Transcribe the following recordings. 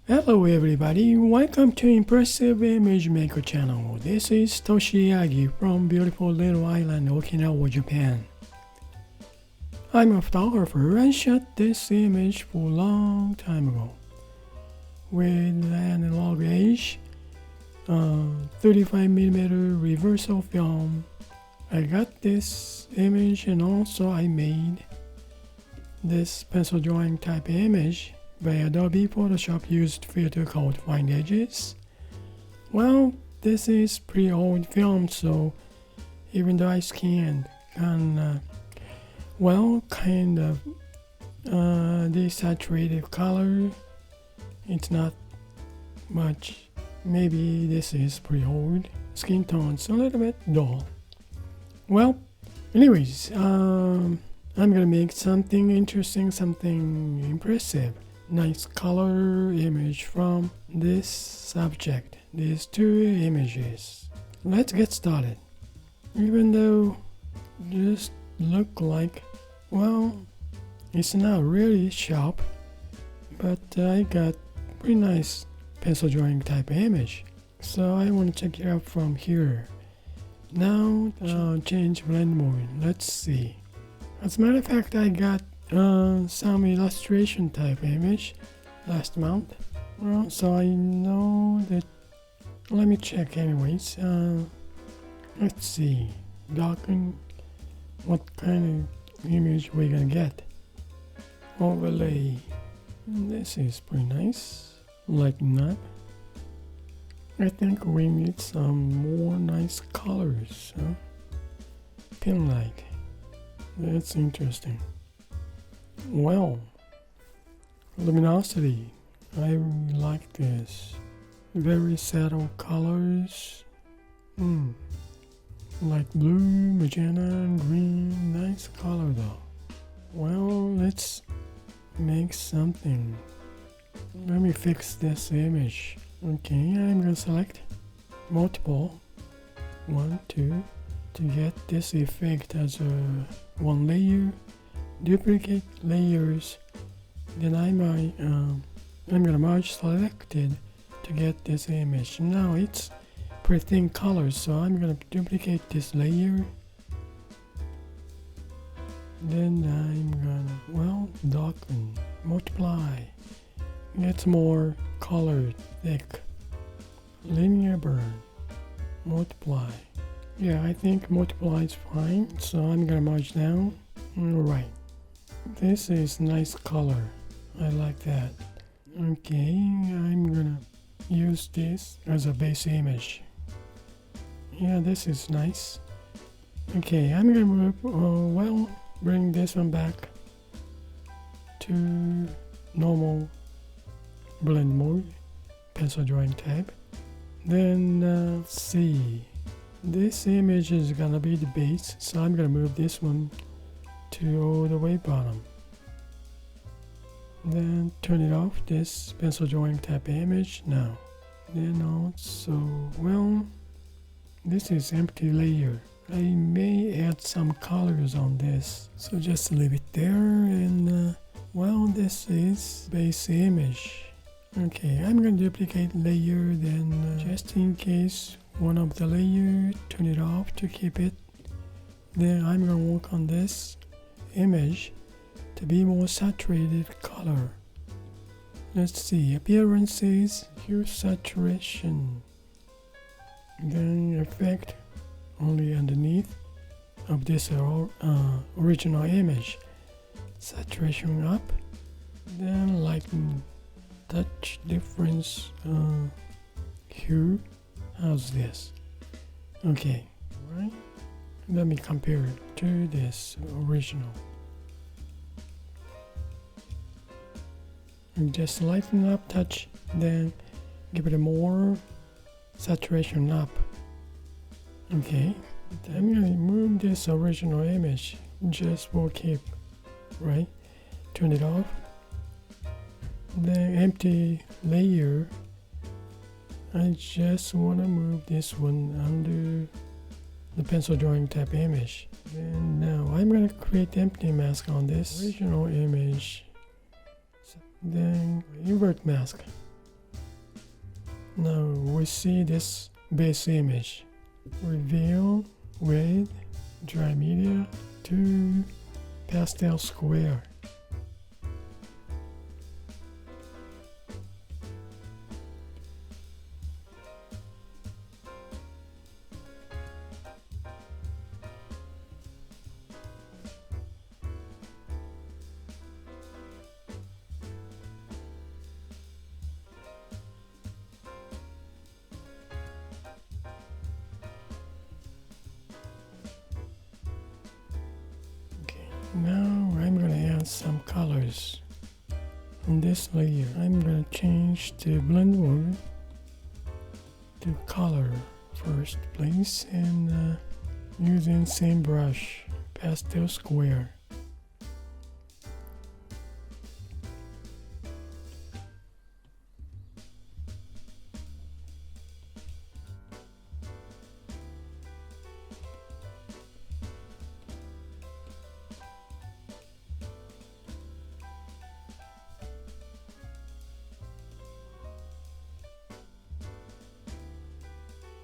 Hello everybody, welcome to Impressive Image Maker channel. This is Toshi Yagi from beautiful little island Okinawa, Japan. I'm a photographer and shot this image for a long time ago with an analog age 35mm reversal film. I got this image and also I made this pencil drawing type image by Adobe Photoshop used filter called Find Edges. Well, this is pretty old film, so even though I scanned kind of desaturated color, it's not much. Maybe this is pretty old. Skin tone's a little bit dull. Well, anyways, I'm gonna make something interesting, something impressive. Nice color image from this subject, these two images. Let's get started. Even though just look like, well, it's not really sharp, but I got pretty nice pencil drawing type image, so I want to check it out from here. Now change blend mode. Let's see. As a matter of fact, I got some illustration type image last month. Well, so I know that. Let me check anyways. Let's see. Darken. What kind of image we're gonna get? Overlay. This is pretty nice. Lighten up. I think we need some more nice colors. Pin light. That's interesting. Well, luminosity. I really like this. Very subtle colors. Like blue, magenta, and green. Nice color though. Well, let's make something. Let me fix this image. Okay, I'm gonna select multiple. 1, 2 to get this effect as a one layer. Duplicate layers. Then I'm gonna merge selected to get this image. Now it's pretty thin colors, so I'm gonna duplicate this layer. Then I'm gonna darken, multiply. Gets more color thick. Linear burn. Multiply. Yeah, I think multiply is fine, so I'm gonna merge down. Alright. This is nice color. I like that. Okay, I'm gonna use this as a base image. Yeah, this is nice. Okay, I'm gonna move, bring this one back to normal blend mode, pencil drawing type. Then see, this image is gonna be the base, so I'm gonna move this one to all the way bottom. Then turn it off, this pencil drawing type image now. Then also, this is empty layer. I may add some colors on this, so just leave it there. And this is base image. Okay, I'm gonna duplicate layer, then just in case one of the layer, turn it off to keep it. Then I'm gonna work on this image to be more saturated color. Let's see, appearances, hue saturation. Then effect only underneath of this original image. Saturation up. Then lighten, touch difference, hue. How's this? Okay, right? Let me compare it to this original. And just lighten up, touch, then give it a more saturation up. Okay, I'm gonna move this original image just for keep, right? Turn it off. Then empty layer. I just wanna move this one under the pencil drawing type image. And now I'm gonna create empty mask on this original image. Then invert mask. Now we see this base image. Reveal with dry media to pastel square. Now I'm gonna add some colors on this layer. I'm gonna change the blend mode to color first place and using same brush, pastel square.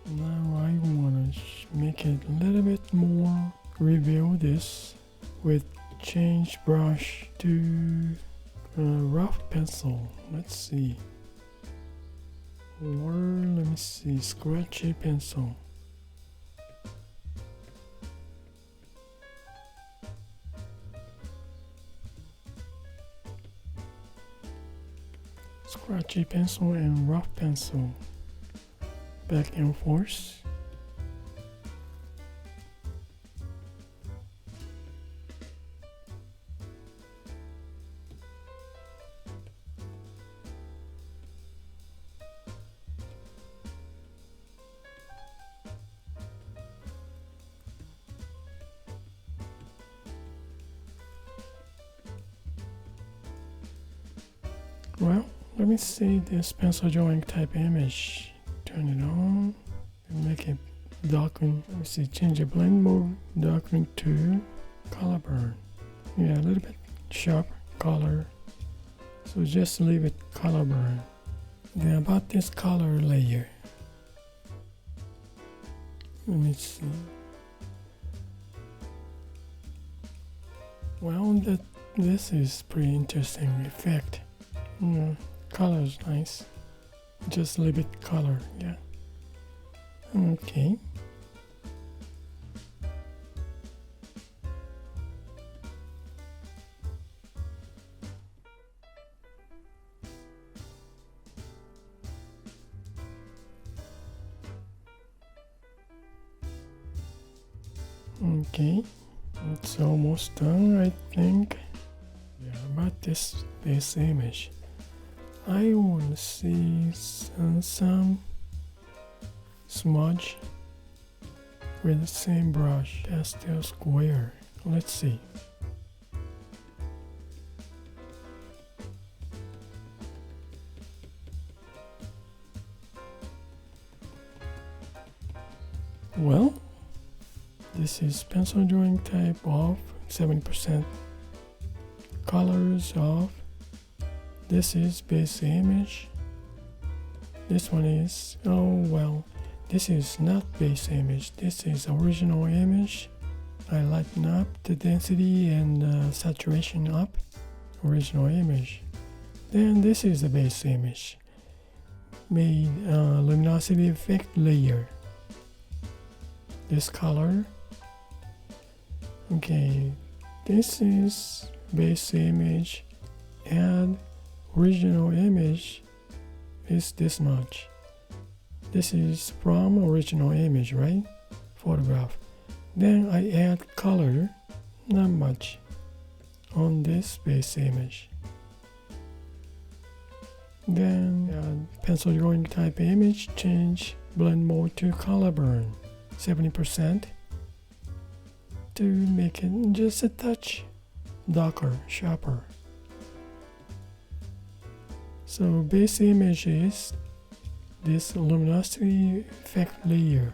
Now I want to make it a little bit more, reveal this with change brush to rough pencil. Let's see. Or let me see, scratchy pencil. Scratchy pencil and rough pencil. Back and forth. Well, let me see this pencil drawing type image. Turn it on and make it darken. Let me see, change the blend mode, darken to color burn. Yeah, a little bit sharp color. So just leave it color burn. Then about this color layer. Let me see. Well, this is pretty interesting effect. Color is nice. Just leave it color, yeah. Okay. Okay, it's almost done, I think. Yeah, about this base image. I want to see some smudge with the same brush, pastel square. Let's see. Well, this is pencil drawing type off, 70%. Colors off. This is base image. This one is, oh well, this is not base image. This is original image. I lighten up the density and saturation up. Original image. Then this is the base image. Made luminosity effect layer. This color. Okay, this is base image and original image is this much. This is from original image, right? Photograph. Then I add color, not much, on this base image. Then pencil drawing type image, change blend mode to color burn, 70%, to make it just a touch darker, sharper. So base image is this luminosity effect layer.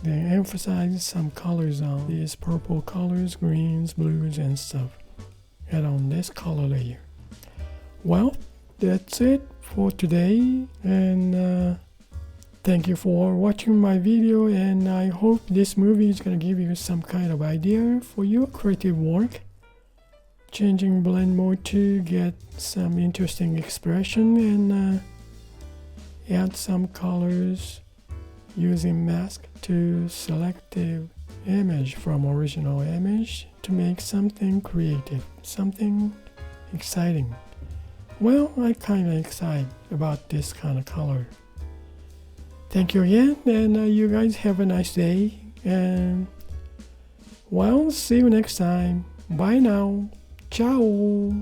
Then emphasize some colors on these purple colors, greens, blues and stuff. Add on this color layer. Well, that's it for today, and thank you for watching my video, and I hope this movie is gonna give you some kind of idea for your creative work. Changing blend mode to get some interesting expression and add some colors using mask to selective image from original image to make something creative, something exciting. Well, I'm kind of excited about this kind of color. Thank you again, and you guys have a nice day, and well, see you next time. Bye now. Ciao.